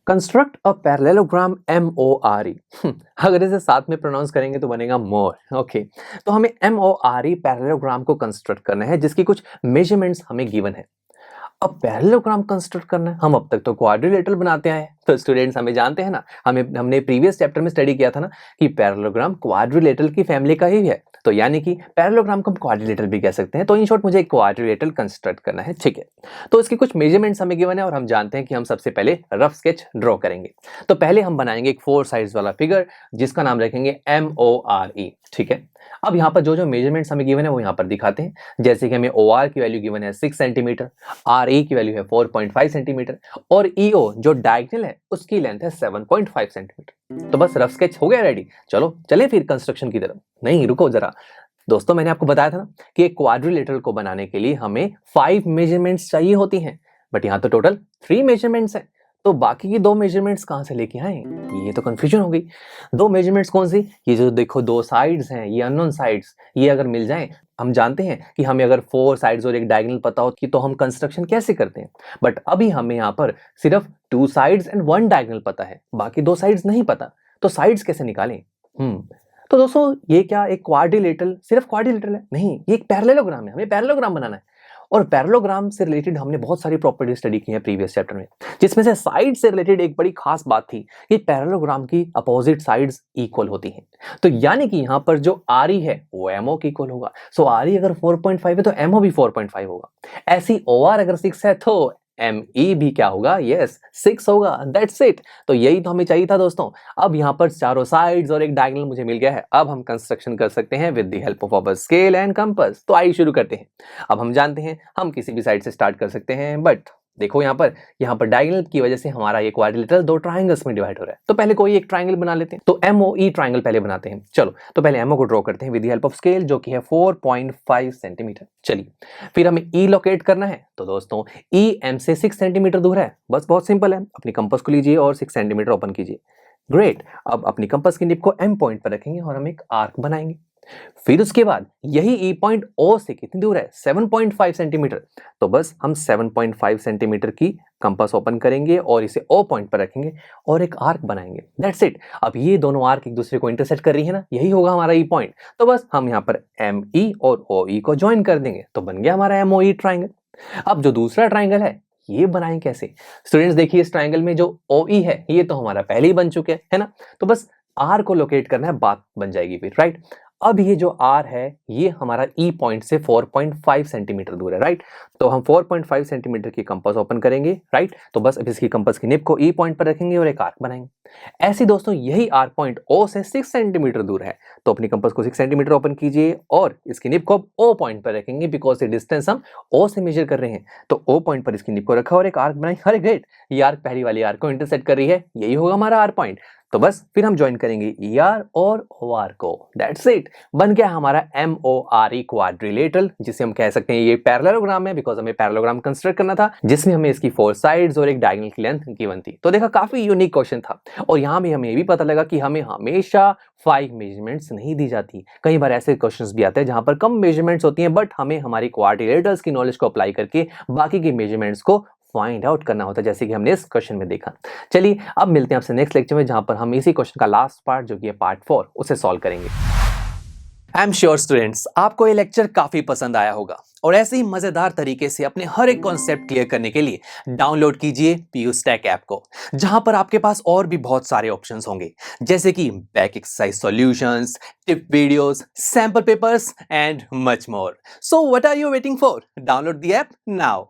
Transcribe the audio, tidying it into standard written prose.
Construct a parallelogram MORE। अगर इसे साथ में प्रोनाउंस करेंगे तो बनेगा मोर। ओके, तो हमें MORE पैरेललोग्राम को कंस्ट्रक्ट करना है जिसकी कुछ मेजरमेंट्स हमें गिवन है। अब पैरेललोग्राम कंस्ट्रक्ट करना है, हम अब तक तो क्वाड्रिलेटरल बनाते आए हैं। तो स्टूडेंट्स हमें जानते हैं ना, हमने प्रीवियस चैप्टर में स्टडी किया था ना कि पैरेललोग्राम क्वाड्रिलेटरल की फैमिली का ही है। तो यानी कि पैरेललोग्राम को हम क्वाड्रिलेटरल भी कह सकते हैं। तो इन शॉर्ट मुझे एक क्वाड्रिलेटरल कंस्ट्रक्ट करना है, ठीक है। तो इसके कुछ मेजरमेंट्स हमें गिवन है और हम जानते हैं कि हम सबसे पहले रफ स्केच ड्रॉ करेंगे। तो पहले हम बनाएंगे एक 4 साइड्स वाला फिगर जिसका नाम रखेंगे MORE, ठीक है। अब यहाँ पर जो जो मेजरमेंट्स हमें गिवन है वो यहाँ पर दिखाते हैं। जैसे कि हमें OR की वैल्यू गिवन है 6 सेंटीमीटर, RE की वैल्यू है 4.5 सेंटीमीटर और EO जो डायगोनल है उसकी लेंथ है 7.5 सेंटीमीटर। तो बस रफ स्केच हो गया रेडी। चलो चले फिर कंस्ट्रक्शन की तरफ। नहीं रुको जरा दोस्तों, मैंने आपको बताया था ना कि एक क्वाड्रिलेटरल को बनाने के लिए हमें 5 मेजरमेंट्स चाहिए होती हैं, बट यहाँ तो टोटल 3 मेजरमेंट्स हैं। तो बाकी की 2 मेजरमेंट्स कहाँ से लेके आए? ये तो कंफ्यूजन हो गई। 2 मेजरमेंट्स कौन सी? ये जो देखो 2 साइड्स हैं, ये अननोन साइड्स, ये अगर मिल जाएं, हम जानते हैं कि हमें अगर 4 साइड्स और एक डायगोनल पता हो कि तो हम कंस्ट्रक्शन कैसे करते हैं। बट अभी हमें यहाँ पर सिर्फ 2 साइड्स एंड 1 डायगोनल पता है, बाकी 2 साइड्स नहीं पता। तो साइड्स कैसे निकालें? तो दोस्तों ये क्या एक क्वाड्रिलेटरल सिर्फ क्वाड्रिलेटरल है? नहीं, ये एक पैरेललोग्राम है, हमें पैरेललोग्राम बनाना है। और पैरेललोग्राम से रिलेटेड हमने बहुत सारी प्रॉपर्टी स्टडी की है प्रीवियस चैप्टर में, जिसमें से साइड से रिलेटेड एक बड़ी खास बात थी कि पैरेललोग्राम की अपोजिट साइड्स इक्वल होती हैं। तो यानी कि यहाँ पर जो RE है वो MO के इक्वल होगा। सो RE अगर 4.5 है तो MO भी 4.5 होगा। ऐसी OR अगर 6 है तो ME भी क्या होगा? यस 6 होगा। That's it. तो यही तो हमें चाहिए था दोस्तों। अब यहाँ पर चारों साइड्स और एक डायगोनल मुझे मिल गया है। अब हम कंस्ट्रक्शन कर सकते हैं with the help of our scale and compass. तो आइए शुरू करते हैं। अब हम जानते हैं हम किसी भी साइड से स्टार्ट कर सकते हैं, बट देखो यहाँ पर डायगोनल की वजह से हमारा ये क्वाड्रिलेटरल 2 ट्राइंगल्स में डिवाइड हो रहा है। तो पहले कोई एक ट्राइंगल बना लेते हैं। तो MOE ट्राइंगल पहले बनाते हैं। चलो तो पहले MO को ड्रॉ करते हैं with the help of scale जो कि है 4.5 सेंटीमीटर। चलिए फिर हमें E लोकेट करना है। तो दोस्तों E M से 6 सेंटीमीटर दूर है। बस बहुत सिंपल है, अपनी कंपास को लीजिए और 6 सेंटीमीटर ओपन कीजिए। ग्रेट। अब अपनी कंपास की निब को M पॉइंट पर रखेंगे और हम एक आर्क बनाएंगे। फिर उसके बाद यही E पॉइंट O से कितनी दूर है? 7.5 सेंटीमीटर। तो बस हम 7.5 सेंटीमीटर की कंपास ओपन करेंगे और इसे O पॉइंट पर रखेंगे और एक आर्क बनाएंगे। That's it. अब ये दोनों आर्क एक दूसरे को इंटरसेक्ट कर रही है ना, यही होगा हमारा E पॉइंट। तो बस हम यहाँ पर ME और OE को ज्वाइन कर देंगे, तो बन गया हमारा MOE ट्राइंगल। अब जो दूसरा ट्राइंगल है ये बनाएं कैसे? स्टूडेंट्स देखिए इस ट्राइंगल में जो OE है ये तो हमारा पहले ही बन चुके है ना। तो बस R को लोकेट करना है, बात बन जाएगी फिर, राइट। अब ये जो R है ये हमारा E पॉइंट से 4.5 सेंटीमीटर दूर है, राइट। तो हम 4.5 सेंटीमीटर की कंपास ओपन करेंगे, राइट। तो बस अब इसकी कंपास की निब को E पॉइंट पर रखेंगे और एक आर्क बनाएंगे। ऐसे दोस्तों यही R पॉइंट O से 6 सेंटीमीटर दूर है। तो अपनी कंपास को 6 सेंटीमीटर ओपन कीजिए और इसकी निब को O पॉइंट पर रखेंगे, बिकॉज ये डिस्टेंस हम O से मेजर कर रहे हैं। तो O पॉइंट पर इसकी निब को रखा और एक आर्क बनाई। अरे ग्रेट, ये आर्क पहली वाली आर्क को इंटरसेक्ट कर रही है, यही होगा हमारा R पॉइंट। तो बस फिर हम ज्वाइन करेंगे ER और OR को। दैट्स इट, बन गया हमारा MORE क्वाड्रिलेटरल, जिसे हम कह सकते हैं ये पैरेललोग्राम है, बिकॉज हमें पैरेललोग्राम कंस्ट्रक्ट करना था जिसमें हमें इसकी 4 साइड्स और एक डायगोनल की लेंथ गिवन थी। तो देखा काफी यूनिक क्वेश्चन था। और यहाँ भी हमें ये भी पता लगा कि हमें हमेशा 5 मेजरमेंट्स नहीं दी जाती। कई बार ऐसे क्वेश्चंस भी आते हैं जहां पर कम मेजरमेंट्स होती हैं, बट हमें हमारी क्वाड्रिलेटरल्स की नॉलेज को अप्लाई करके बाकी की मेजरमेंट्स को फाइंड आउट करना होता है, जैसे कि हमने इस क्वेश्चन में देखा। चलिए अब मिलते हैं आपसे नेक्स्ट लेक्चर में, जहां पर हम इसी क्वेश्चन का लास्ट पार्ट जो कि है पार्ट 4 उसे सॉल्व करेंगे। आई एम श्योर स्टूडेंट्स आपको ये लेक्चर काफी पसंद आया होगा और ऐसे ही मजेदार तरीके से अपने हर एक कॉन्सेप्ट क्लियर करने के लिए डाउनलोड कीजिए PUStack ऐप को, जहां पर आपके पास और भी बहुत सारे ऑप्शंस होंगे, जैसे कि back exercise solutions, tip videos, sample papers and much more. So what are you waiting for? Download the app now.